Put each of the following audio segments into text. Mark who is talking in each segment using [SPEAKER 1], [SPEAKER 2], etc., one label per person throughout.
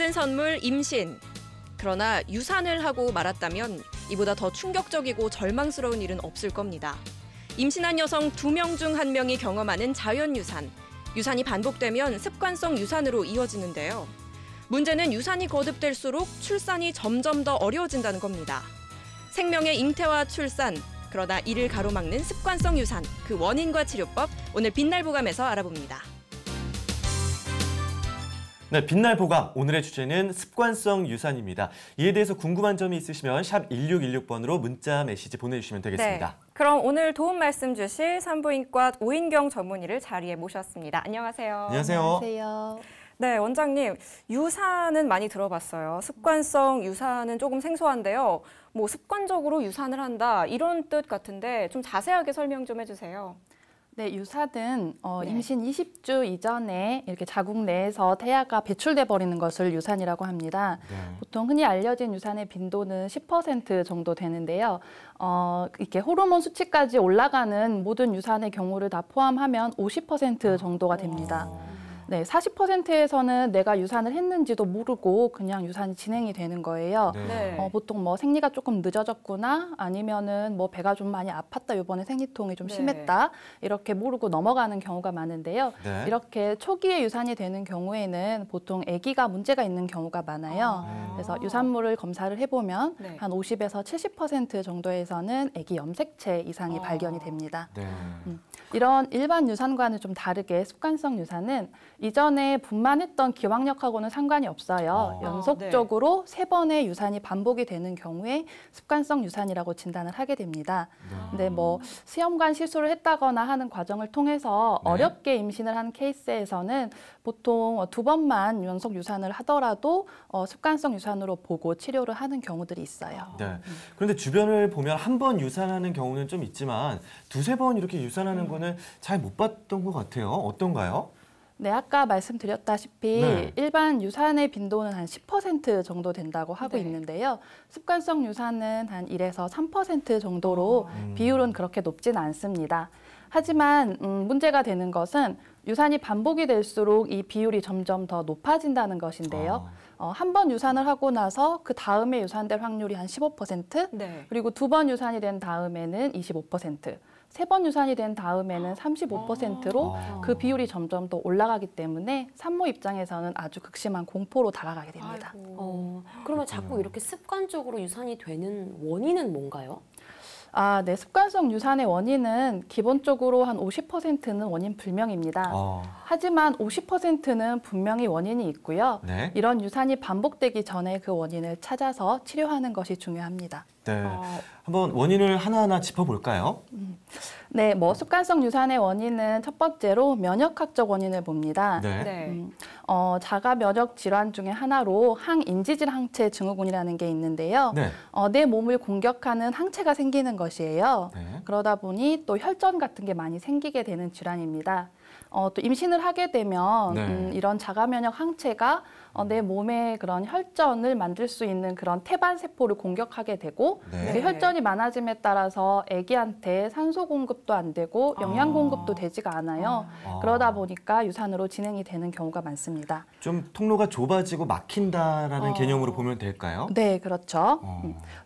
[SPEAKER 1] 받은 선물 임신. 그러나 유산을 하고 말았다면 이보다 더 충격적이고 절망스러운 일은 없을 겁니다. 임신한 여성 2명 중 1명이 경험하는 자연유산. 유산이 반복되면 습관성 유산으로 이어지는데요. 문제는 유산이 거듭될수록 출산이 점점 더 어려워진다는 겁니다. 생명의 잉태와 출산, 그러다 이를 가로막는 습관성 유산, 그 원인과 치료법, 오늘 빛날 보감에서 알아봅니다.
[SPEAKER 2] 네, 빛날 보감, 오늘의 주제는 습관성 유산입니다. 이에 대해서 궁금한 점이 있으시면 샵 1616번으로 문자 메시지 보내주시면 되겠습니다.
[SPEAKER 1] 네, 그럼 오늘 도움 말씀 주실 산부인과 오인경 전문의를 자리에 모셨습니다. 안녕하세요.
[SPEAKER 2] 안녕하세요.
[SPEAKER 3] 안녕하세요.
[SPEAKER 1] 네, 원장님, 유산은 많이 들어봤어요. 습관성 유산은 조금 생소한데요. 뭐 습관적으로 유산을 한다 이런 뜻 같은데 좀 자세하게 설명 좀 해주세요.
[SPEAKER 3] 네, 유산은 임신 20주 이전에 이렇게 자궁 내에서 태아가 배출돼 버리는 것을 유산이라고 합니다.
[SPEAKER 2] 네.
[SPEAKER 3] 보통 흔히 알려진 유산의 빈도는 10% 정도 되는데요. 이렇게 호르몬 수치까지 올라가는 모든 유산의 경우를 다 포함하면 50% 정도가 됩니다. 네, 40%에서는 내가 유산을 했는지도 모르고 그냥 유산이 진행이 되는 거예요.
[SPEAKER 1] 네.
[SPEAKER 3] 보통 뭐 생리가 조금 늦어졌구나, 아니면은 뭐 배가 좀 많이 아팠다, 이번에 생리통이 좀
[SPEAKER 1] 네.
[SPEAKER 3] 심했다, 이렇게 모르고 넘어가는 경우가 많은데요.
[SPEAKER 2] 네.
[SPEAKER 3] 이렇게 초기에 유산이 되는 경우에는 보통 아기가 문제가 있는 경우가 많아요. 그래서 유산물을 검사를 해보면
[SPEAKER 1] 네.
[SPEAKER 3] 한 50에서 70% 정도에서는 아기 염색체 이상이 발견이 됩니다.
[SPEAKER 2] 네.
[SPEAKER 3] 이런 일반 유산과는 좀 다르게 습관성 유산은 이전에 분만했던 기왕력하고는 상관이 없어요. 연속적으로 3번의 유산이 반복이 되는 경우에 습관성 유산이라고 진단을 하게 됩니다. 근데 뭐 수염관 시술을 했다거나 하는 과정을 통해서
[SPEAKER 2] 네.
[SPEAKER 3] 어렵게 임신을 한 케이스에서는 보통 2번만 연속 유산을 하더라도 습관성 유산으로 보고 치료를 하는 경우들이 있어요.
[SPEAKER 2] 네. 그런데 주변을 보면 한 번 유산하는 경우는 좀 있지만 2~3번 이렇게 유산하는 거는 잘 못 봤던 것 같아요. 어떤가요?
[SPEAKER 3] 네, 아까 말씀드렸다시피
[SPEAKER 2] 네.
[SPEAKER 3] 일반 유산의 빈도는 한 10% 정도 된다고 하고
[SPEAKER 1] 네.
[SPEAKER 3] 있는데요. 습관성 유산은 한 1에서 3% 정도로 비율은 그렇게 높진 않습니다. 하지만 문제가 되는 것은 유산이 반복이 될수록 이 비율이 점점 더 높아진다는 것인데요. 한 번 유산을 하고 나서 그 다음에 유산될 확률이 한 15%,
[SPEAKER 1] 네.
[SPEAKER 3] 그리고 2번 유산이 된 다음에는 25%, 3번 유산이 된 다음에는 35%로 그 비율이 점점 더 올라가기 때문에 산모 입장에서는 아주 극심한 공포로 다가가게 됩니다.
[SPEAKER 4] 그러면 자꾸 이렇게 습관적으로 유산이 되는 원인은 뭔가요?
[SPEAKER 3] 네, 습관성 유산의 원인은 기본적으로 한 50%는 원인 불명입니다. 하지만 50%는 분명히 원인이 있고요.
[SPEAKER 2] 네.
[SPEAKER 3] 이런 유산이 반복되기 전에 그 원인을 찾아서 치료하는 것이 중요합니다.
[SPEAKER 2] 네. 한번 원인을 하나하나 짚어볼까요?
[SPEAKER 3] 네, 뭐 습관성 유산의 원인은 첫 번째로 면역학적 원인을 봅니다.
[SPEAKER 2] 네.
[SPEAKER 1] 네.
[SPEAKER 3] 자가 면역 질환 중에 하나로 항인지질 항체 증후군이라는 게 있는데요.
[SPEAKER 2] 네.
[SPEAKER 3] 내 몸을 공격하는 항체가 생기는 것이에요.
[SPEAKER 2] 네.
[SPEAKER 3] 그러다 보니 또 혈전 같은 게 많이 생기게 되는 질환입니다. 또 임신을 하게 되면
[SPEAKER 2] 네.
[SPEAKER 3] 이런 자가 면역 항체가 내 몸에 그런 혈전을 만들 수 있는 그런 태반 세포를 공격하게 되고,
[SPEAKER 2] 네.
[SPEAKER 3] 그 혈전이 많아짐에 따라서 아기한테 산소 공급도 안 되고 영양 공급도 되지가 않아요. 그러다 보니까 유산으로 진행이 되는 경우가 많습니다.
[SPEAKER 2] 좀 통로가 좁아지고 막힌다라는 개념으로 보면 될까요?
[SPEAKER 3] 네, 그렇죠.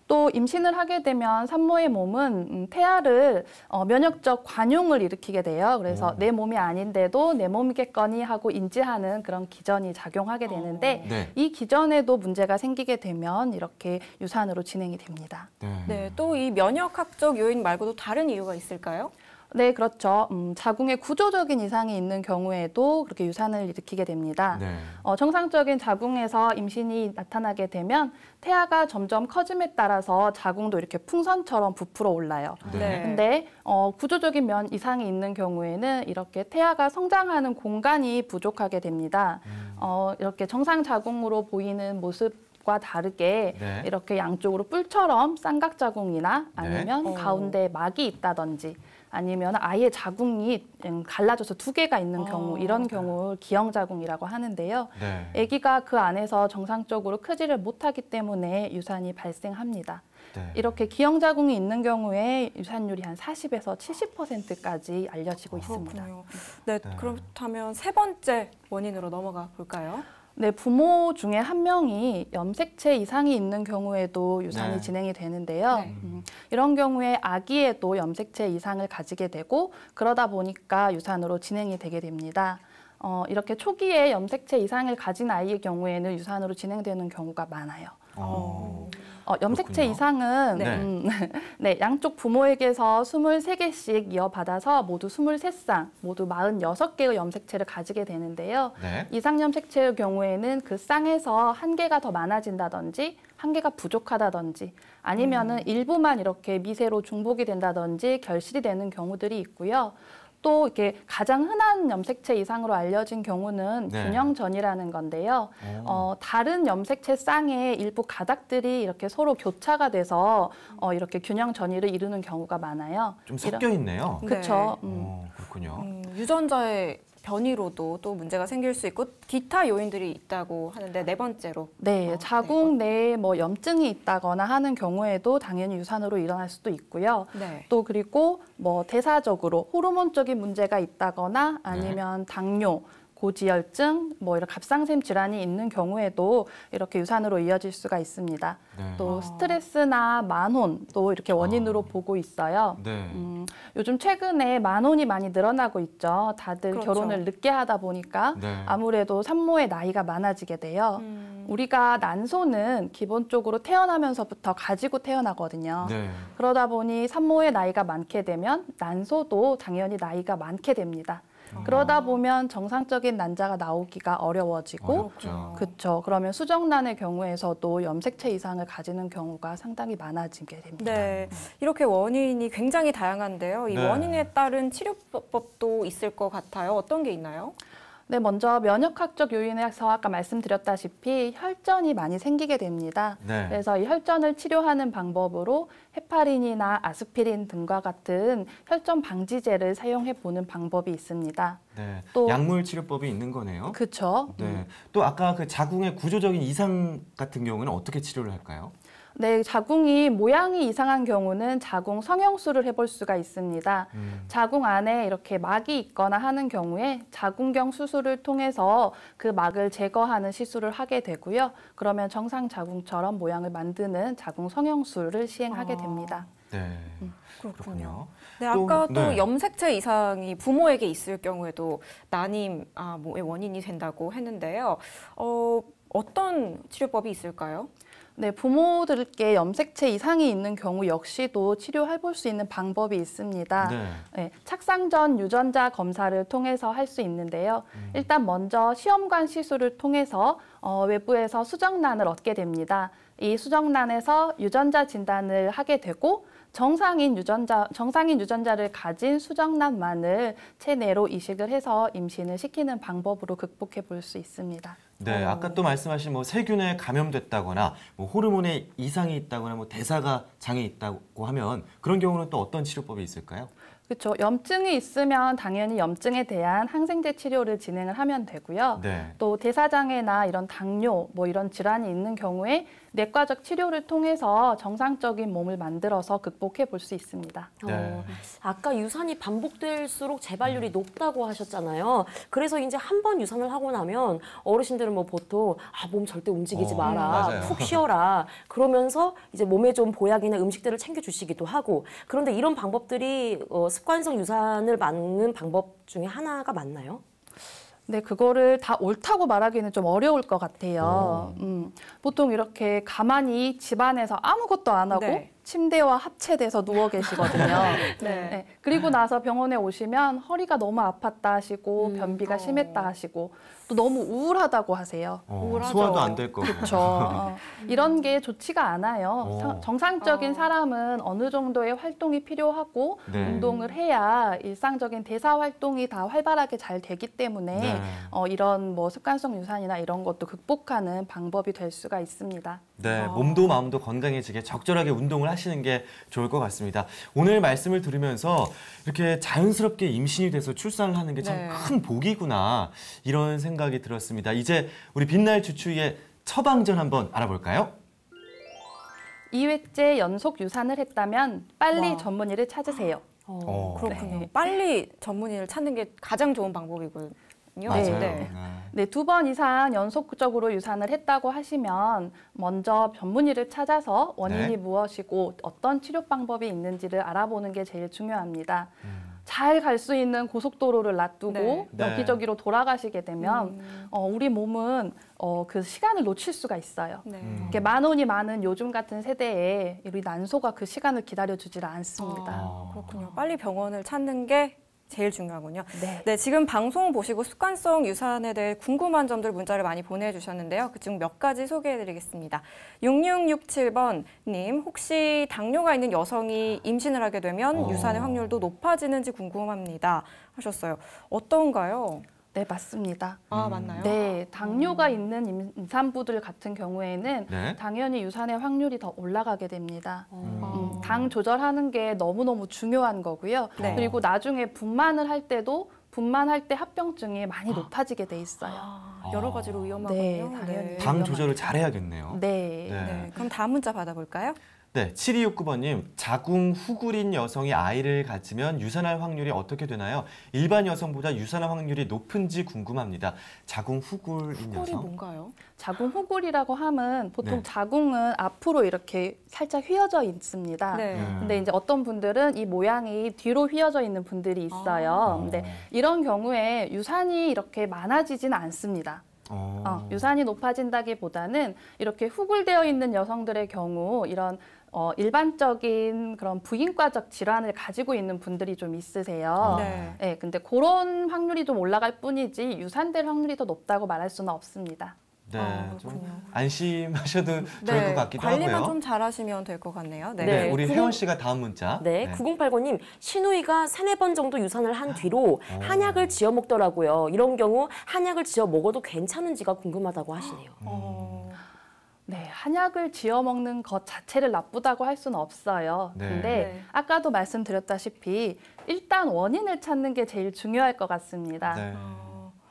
[SPEAKER 3] 또 임신을 하게 되면 산모의 몸은 태아를 면역적 관용을 일으키게 돼요. 그래서 내 몸이 아닌데도 내 몸이겠거니 하고 인지하는 그런 기전이 작용하게 되는데
[SPEAKER 2] 네.
[SPEAKER 3] 이 기전에도 문제가 생기게 되면 이렇게 유산으로 진행이 됩니다.
[SPEAKER 1] 네, 또 이 면역학적 요인 말고도 다른 이유가 있을까요?
[SPEAKER 3] 네, 그렇죠. 자궁에 구조적인 이상이 있는 경우에도 그렇게 유산을 일으키게 됩니다.
[SPEAKER 2] 네.
[SPEAKER 3] 정상적인 자궁에서 임신이 나타나게 되면 태아가 점점 커짐에 따라서 자궁도 이렇게 풍선처럼 부풀어 올라요.
[SPEAKER 1] 네.
[SPEAKER 3] 근데 구조적인 면 이상이 있는 경우에는 이렇게 태아가 성장하는 공간이 부족하게 됩니다. 이렇게 정상 자궁으로 보이는 모습과 다르게
[SPEAKER 2] 네.
[SPEAKER 3] 이렇게 양쪽으로 뿔처럼 쌍각자궁이나 아니면 가운데 막이 있다든지, 아니면 아예 자궁이 갈라져서 2개가 있는 경우, 이런 경우 기형자궁이라고 하는데요.
[SPEAKER 2] 네.
[SPEAKER 3] 아기가 그 안에서 정상적으로 크지를 못하기 때문에 유산이 발생합니다.
[SPEAKER 2] 네.
[SPEAKER 3] 이렇게 기형자궁이 있는 경우에 유산율이 한 40에서 70%까지 알려지고 있습니다.
[SPEAKER 1] 그렇군요. 네, 그렇다면 세 번째 원인으로 넘어가 볼까요?
[SPEAKER 3] 네, 부모 중에 한 명이 염색체 이상이 있는 경우에도 유산이
[SPEAKER 2] 네.
[SPEAKER 3] 진행이 되는데요.
[SPEAKER 1] 네.
[SPEAKER 3] 이런 경우에 아기에도 염색체 이상을 가지게 되고 그러다 보니까 유산으로 진행이 되게 됩니다. 이렇게 초기에 염색체 이상을 가진 아이의 경우에는 유산으로 진행되는 경우가 많아요. 염색체
[SPEAKER 2] 그렇군요.
[SPEAKER 3] 이상은
[SPEAKER 1] 네.
[SPEAKER 3] 네, 양쪽 부모에게서 23개씩 이어받아서 모두 23쌍, 모두 46개의 염색체를 가지게 되는데요.
[SPEAKER 2] 네.
[SPEAKER 3] 이상 염색체의 경우에는 그 쌍에서 한 개가 더 많아진다든지 한 개가 부족하다든지 아니면은 일부만 이렇게 미세로 중복이 된다든지 결실이 되는 경우들이 있고요. 또 이렇게 가장 흔한 염색체 이상으로 알려진 경우는
[SPEAKER 2] 네.
[SPEAKER 3] 균형전이라는 건데요. 다른 염색체 쌍의 일부 가닥들이 이렇게 서로 교차가 돼서 이렇게 균형전이를 이루는 경우가 많아요.
[SPEAKER 2] 좀 섞여 있네요.
[SPEAKER 3] 그렇죠.
[SPEAKER 2] 그렇군요.
[SPEAKER 1] 유전자의 변이로도 또 문제가 생길 수 있고 기타 요인들이 있다고 하는데 네 번째로.
[SPEAKER 3] 네, 자궁 내에 뭐 염증이 있다거나 하는 경우에도 당연히 유산으로 일어날 수도 있고요.
[SPEAKER 1] 네.
[SPEAKER 3] 또 그리고 뭐 대사적으로 호르몬적인 문제가 있다거나 아니면 당뇨, 고지혈증, 뭐 이런 갑상샘 질환이 있는 경우에도 이렇게 유산으로 이어질 수가 있습니다.
[SPEAKER 2] 네.
[SPEAKER 3] 또 스트레스나 만혼도 이렇게 원인으로 보고 있어요.
[SPEAKER 2] 네.
[SPEAKER 3] 요즘 최근에 만혼이 많이 늘어나고 있죠. 다들
[SPEAKER 1] 그렇죠.
[SPEAKER 3] 결혼을 늦게 하다 보니까
[SPEAKER 2] 네.
[SPEAKER 3] 아무래도 산모의 나이가 많아지게 돼요. 우리가 난소는 기본적으로 태어나면서부터 가지고 태어나거든요.
[SPEAKER 2] 네.
[SPEAKER 3] 그러다 보니 산모의 나이가 많게 되면 난소도 당연히 나이가 많게 됩니다. 그러다 보면 정상적인 난자가 나오기가 어려워지고
[SPEAKER 2] 어렵죠.
[SPEAKER 3] 그렇죠. 그러면 수정란의 경우에서도 염색체 이상을 가지는 경우가 상당히 많아지게 됩니다.
[SPEAKER 1] 네, 이렇게 원인이 굉장히 다양한데요. 이
[SPEAKER 2] 네.
[SPEAKER 1] 원인에 따른 치료법도 있을 것 같아요. 어떤 게 있나요?
[SPEAKER 3] 네, 먼저 면역학적 요인에서 아까 말씀드렸다시피 혈전이 많이 생기게 됩니다.
[SPEAKER 2] 네.
[SPEAKER 3] 그래서 이 혈전을 치료하는 방법으로 헤파린이나 아스피린 등과 같은 혈전 방지제를 사용해 보는 방법이 있습니다.
[SPEAKER 2] 네.
[SPEAKER 3] 또-
[SPEAKER 2] 약물 치료법이 있는 거네요.
[SPEAKER 3] 그렇죠.
[SPEAKER 2] 네. 또 아까 그 자궁의 구조적인 이상 같은 경우는 어떻게 치료를 할까요?
[SPEAKER 3] 네, 자궁이 모양이 이상한 경우는 자궁 성형술을 해볼 수가 있습니다. 자궁 안에 이렇게 막이 있거나 하는 경우에 자궁경 수술을 통해서 그 막을 제거하는 시술을 하게 되고요. 그러면 정상 자궁처럼 모양을 만드는 자궁 성형술을 시행하게 됩니다.
[SPEAKER 2] 네.
[SPEAKER 1] 그렇군요.
[SPEAKER 2] 또-
[SPEAKER 1] 네, 아까 또
[SPEAKER 2] 네.
[SPEAKER 1] 염색체 이상이 부모에게 있을 경우에도 난임의 원인이 된다고 했는데요. 어떤 치료법이 있을까요?
[SPEAKER 3] 네, 부모들께 염색체 이상이 있는 경우 역시도 치료해볼 수 있는 방법이 있습니다.
[SPEAKER 2] 네.
[SPEAKER 3] 네, 착상 전 유전자 검사를 통해서 할 수 있는데요. 일단 먼저 시험관 시술을 통해서 외부에서 수정란을 얻게 됩니다. 이 수정란에서 유전자 진단을 하게 되고 정상인 유전자를 가진 수정란만을 체내로 이식을 해서 임신을 시키는 방법으로 극복해 볼 수 있습니다.
[SPEAKER 2] 네, 아까 또 말씀하신 뭐 세균에 감염됐다거나 뭐 호르몬에 이상이 있다거나 뭐 대사가 장애 있다고 하면 그런 경우는 또 어떤 치료법이 있을까요?
[SPEAKER 3] 그렇죠. 염증이 있으면 당연히 염증에 대한 항생제 치료를 진행을 하면 되고요.
[SPEAKER 2] 네.
[SPEAKER 3] 또 대사장애나 이런 당뇨, 뭐 이런 질환이 있는 경우에 내과적 치료를 통해서 정상적인 몸을 만들어서 극복해 볼 수 있습니다.
[SPEAKER 2] 네.
[SPEAKER 4] 아까 유산이 반복될수록 재발률이 높다고 하셨잖아요. 그래서 이제 한 번 유산을 하고 나면 어르신들은 뭐 보통 몸 절대 움직이지 마라,
[SPEAKER 2] 맞아요.
[SPEAKER 4] 푹 쉬어라 그러면서 이제 몸에 좀 보약이나 음식들을 챙겨주시기도 하고 그런데 이런 방법들이 습관성 유산을 막는 방법 중에 하나가 맞나요?
[SPEAKER 3] 네, 그거를 다 옳다고 말하기는 좀 어려울 것 같아요. 보통 이렇게 가만히 집안에서 아무것도 안 하고
[SPEAKER 1] 네.
[SPEAKER 3] 침대와 합체돼서 누워 계시거든요.
[SPEAKER 1] 네.
[SPEAKER 3] 그리고 나서 병원에 오시면 허리가 너무 아팠다 하시고 변비가 심했다 하시고 또 너무 우울하다고 하세요.
[SPEAKER 1] 우울하죠.
[SPEAKER 2] 소화도 안 될 거고.
[SPEAKER 3] 그렇죠. 이런 게 좋지가 않아요.
[SPEAKER 2] 오.
[SPEAKER 3] 정상적인 사람은 어느 정도의 활동이 필요하고
[SPEAKER 2] 네.
[SPEAKER 3] 운동을 해야 일상적인 대사 활동이 다 활발하게 잘 되기 때문에
[SPEAKER 2] 네.
[SPEAKER 3] 이런 뭐 습관성 유산이나 이런 것도 극복하는 방법이 될 수가 있습니다.
[SPEAKER 2] 네, 몸도 마음도 건강해지게 적절하게 운동을 하시는 게 좋을 것 같습니다. 오늘 말씀을 들으면서 이렇게 자연스럽게 임신이 돼서 출산을 하는 게 참
[SPEAKER 1] 네.
[SPEAKER 2] 큰 복이구나 이런 생각이 들었습니다. 이제 우리 빛날 주추의 처방전 한번 알아볼까요?
[SPEAKER 3] 2회째 연속 유산을 했다면 빨리
[SPEAKER 1] 와.
[SPEAKER 3] 전문의를 찾으세요.
[SPEAKER 1] 그렇군요.
[SPEAKER 3] 네.
[SPEAKER 1] 빨리 전문의를 찾는 게 가장 좋은 방법이고요. 있거든요.
[SPEAKER 2] 맞아요.
[SPEAKER 1] 네.
[SPEAKER 3] 네, 2번 이상 연속적으로 유산을 했다고 하시면 먼저 전문의를 찾아서 원인이
[SPEAKER 2] 네.
[SPEAKER 3] 무엇이고 어떤 치료 방법이 있는지를 알아보는 게 제일 중요합니다. 잘 갈 수 있는 고속도로를 놔두고
[SPEAKER 1] 네.
[SPEAKER 3] 여기저기로 돌아가시게 되면 우리 몸은 그 시간을 놓칠 수가 있어요.
[SPEAKER 1] 네.
[SPEAKER 3] 이렇게 만원이 많은 요즘 같은 세대에 우리 난소가 그 시간을 기다려주질 않습니다.
[SPEAKER 1] 그렇군요. 빨리 병원을 찾는 게 제일 중요하군요.
[SPEAKER 3] 네.
[SPEAKER 1] 네, 지금 방송 보시고 습관성 유산에 대해 궁금한 점들 문자를 많이 보내주셨는데요. 그중 몇 가지 소개해드리겠습니다. 6667번님, 혹시 당뇨가 있는 여성이 임신을 하게 되면 유산의 확률도 높아지는지 궁금합니다. 하셨어요. 어떤가요?
[SPEAKER 3] 네, 맞습니다.
[SPEAKER 1] 아, 맞나요?
[SPEAKER 3] 네, 당뇨가 있는 임산부들 같은 경우에는
[SPEAKER 2] 네.
[SPEAKER 3] 당연히 유산의 확률이 더 올라가게 됩니다. 당 조절하는 게 너무너무 중요한 거고요.
[SPEAKER 1] 네.
[SPEAKER 3] 그리고 나중에 분만을 할 때도 분만할 때 합병증이 많이 높아지게 돼 있어요.
[SPEAKER 1] 여러 가지로 위험하군요.
[SPEAKER 3] 네, 당연히.
[SPEAKER 2] 당 조절을 잘 해야겠네요.
[SPEAKER 3] 네.
[SPEAKER 1] 네, 그럼 다음 문자 받아볼까요?
[SPEAKER 2] 네, 7269번님, 자궁 후굴인 여성이 아이를 가지면 유산할 확률이 어떻게 되나요? 일반 여성보다 유산할 확률이 높은지 궁금합니다. 자궁 후굴인
[SPEAKER 1] 꼴이
[SPEAKER 2] 여성?
[SPEAKER 1] 뭔가요?
[SPEAKER 3] 자궁 후굴이라고 하면 보통
[SPEAKER 2] 네.
[SPEAKER 3] 자궁은 앞으로 이렇게 살짝 휘어져 있습니다.
[SPEAKER 1] 네.
[SPEAKER 3] 근데 이제 어떤 분들은 이 모양이 뒤로 휘어져 있는 분들이 있어요. 근데 이런 경우에 유산이 이렇게 많아지진 않습니다. 유산이 높아진다기보다는 이렇게 후굴되어 있는 여성들의 경우 이런 일반적인 그런 부인과적 질환을 가지고 있는 분들이 좀 있으세요.
[SPEAKER 1] 네.
[SPEAKER 3] 네, 근데 그런 확률이 좀 올라갈 뿐이지 유산될 확률이 더 높다고 말할 수는 없습니다.
[SPEAKER 2] 네, 좀
[SPEAKER 1] 그렇군요.
[SPEAKER 2] 안심하셔도 좋을 것 같기도
[SPEAKER 1] 관리만
[SPEAKER 2] 하고요.
[SPEAKER 1] 좀 잘하시면 될 것 같네요. 네.
[SPEAKER 2] 네, 우리
[SPEAKER 4] 90
[SPEAKER 2] 혜원 씨가 다음 문자.
[SPEAKER 4] 네, 9089님, 신우이가 3-4번 정도 유산을 한 뒤로 한약을 지어 먹더라고요. 이런 경우 한약을 지어 먹어도 괜찮은지가 궁금하다고 하시네요.
[SPEAKER 3] 네, 한약을 지어 먹는 것 자체를 나쁘다고 할 수는 없어요.
[SPEAKER 2] 네.
[SPEAKER 3] 근데
[SPEAKER 1] 네.
[SPEAKER 3] 아까도 말씀드렸다시피 일단 원인을 찾는 게 제일 중요할 것 같습니다.
[SPEAKER 2] 네.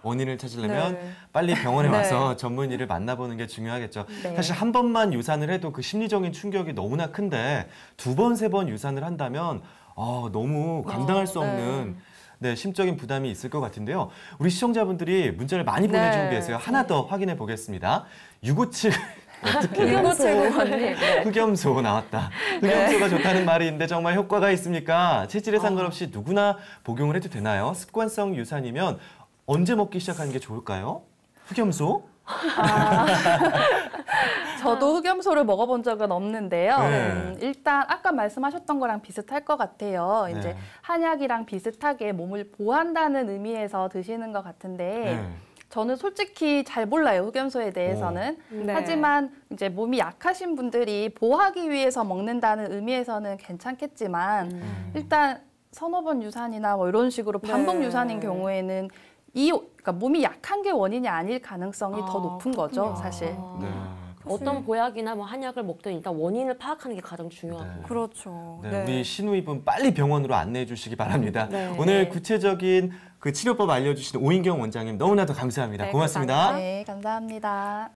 [SPEAKER 2] 원인을 찾으려면
[SPEAKER 1] 네.
[SPEAKER 2] 빨리 병원에
[SPEAKER 1] 네.
[SPEAKER 2] 와서 전문의를 만나보는 게 중요하겠죠.
[SPEAKER 3] 네.
[SPEAKER 2] 사실 한 번만 유산을 해도 그 심리적인 충격이 너무나 큰데 2번, 3번 유산을 한다면 너무 감당할 수 없는 네, 심적인 부담이 있을 것 같은데요. 우리 시청자분들이 문자를 많이 보내주고 계세요. 하나 더 확인해 보겠습니다. 657 어떻게
[SPEAKER 1] 흑염소고님.
[SPEAKER 2] 흑염소 나왔다. 흑염소가 좋다는 말이 있는데 정말 효과가 있습니까? 체질에 상관없이 누구나 복용을 해도 되나요? 습관성 유산이면 언제 먹기 시작하는 게 좋을까요? 흑염소?
[SPEAKER 3] 저도 흑염소를 먹어본 적은 없는데요.
[SPEAKER 2] 네.
[SPEAKER 3] 일단 아까 말씀하셨던 거랑 비슷할 것 같아요.
[SPEAKER 2] 네.
[SPEAKER 3] 이제 한약이랑 비슷하게 몸을 보호한다는 의미에서 드시는 것 같은데
[SPEAKER 2] 네.
[SPEAKER 3] 저는 솔직히 잘 몰라요, 흑염소에 대해서는.
[SPEAKER 1] 네.
[SPEAKER 3] 하지만 이제 몸이 약하신 분들이 보호하기 위해서 먹는다는 의미에서는 괜찮겠지만 일단 서너 번 유산이나 뭐 이런 식으로 반복
[SPEAKER 1] 네.
[SPEAKER 3] 유산인 경우에는 그러니까 몸이 약한 게 원인이 아닐 가능성이 더 높은 거죠, 사실.
[SPEAKER 2] 네.
[SPEAKER 4] 어떤 보약이나 뭐 한약을 먹든 일단 원인을 파악하는 게 가장 중요하고.
[SPEAKER 2] 네.
[SPEAKER 1] 그렇죠.
[SPEAKER 2] 네, 우리 신우이분 빨리 병원으로 안내해 주시기 바랍니다.
[SPEAKER 1] 네.
[SPEAKER 2] 오늘 구체적인 그 치료법 알려주신 오인경 원장님 너무나도 감사합니다.
[SPEAKER 1] 네,
[SPEAKER 2] 고맙습니다.
[SPEAKER 1] 감사합니다.
[SPEAKER 3] 네, 감사합니다.